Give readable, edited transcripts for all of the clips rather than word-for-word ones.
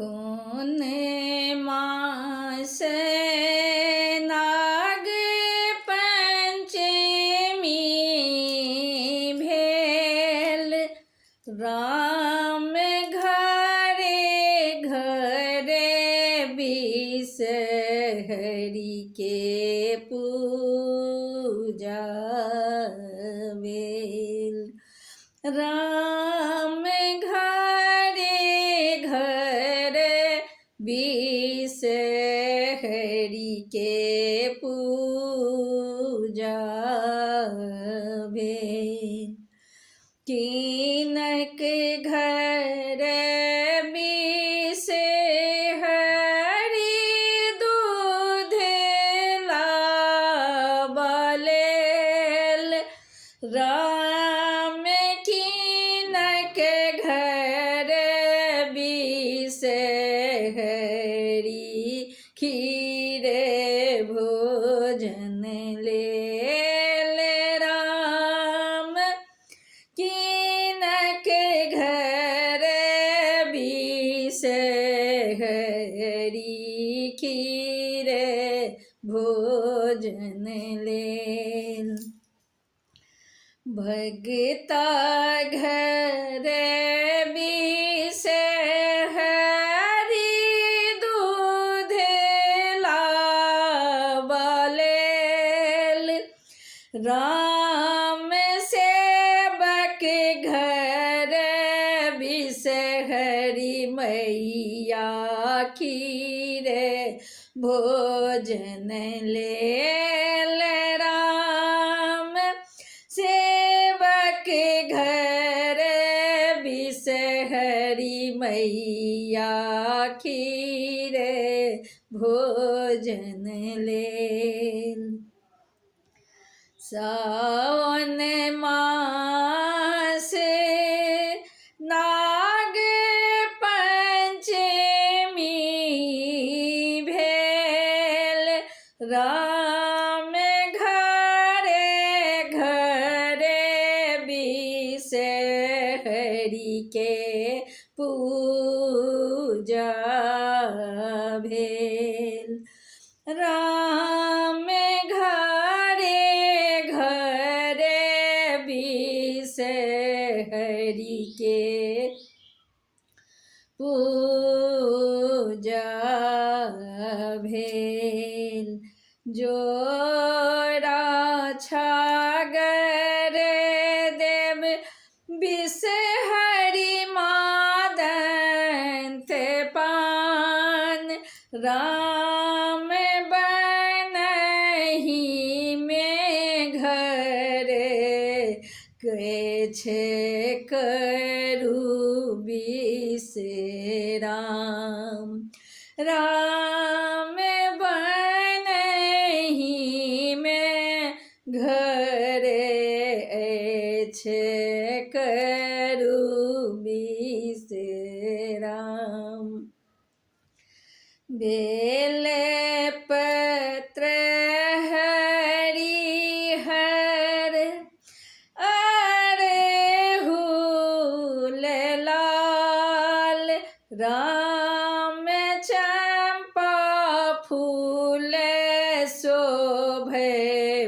फागुन मास नाग पंचमी भेल। राम घरे घरे बिसहरि के पूजा भेल। राम घरे घरे बिसहरि के पूजा भेल। किनक घर बिसहरि दूध लाबलेल। राम किनक घर बिसहरि खीर भोजन लेल। राम किनक घर बिसहरि खीर भोजन लेल। भगता घर बिसहरि दूध लाबलेल। राम सेवक घर बिसहरि मैया खीर भोजन लेल। राम सेवक घर बिसहरि मैया खीर भोजन लेल। सावन मास नाग पंचमी भेल। राम घरे घरे बिसहरि के पूजा भेल। राम घरे घरे बिसहरि के पूजा भेल। जोड़ा छागर देव बिसहरि मादंत पान। राम बनहि में घर छे करू बिसराम। राम बनहि में घर छे करू बिसराम। बेल पत्र हरिहर अड़हुल लाल। राम चंपा फूल शोभे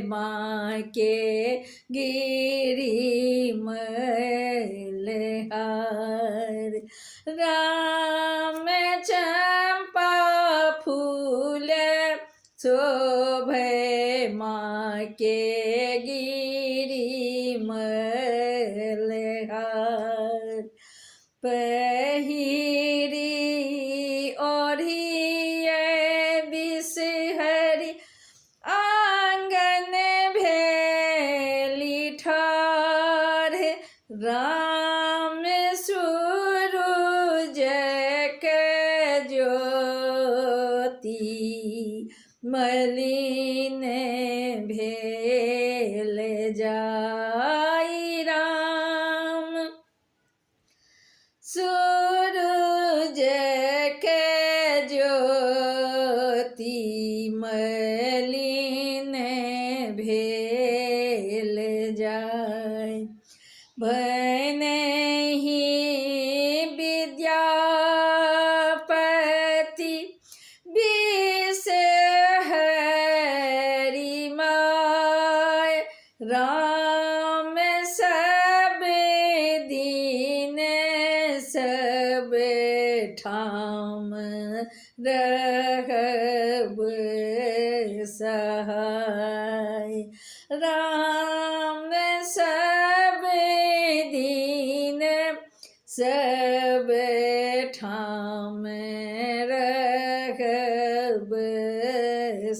माँ के गिरिमलहार। राम चंपा फूल शोभे माँ के गिरिमलहार। पहिरी ओढ़िए बिसहरि आंगन भेली ठाढ़। राम सूरुज के ज्योति मलिन भेल जाई। राम सूरुज के ज्योति मलिन भेल जाय। बनहि विद्यापति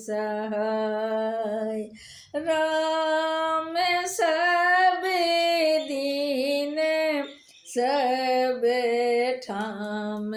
सहाय। राम सब दीन सब ठाम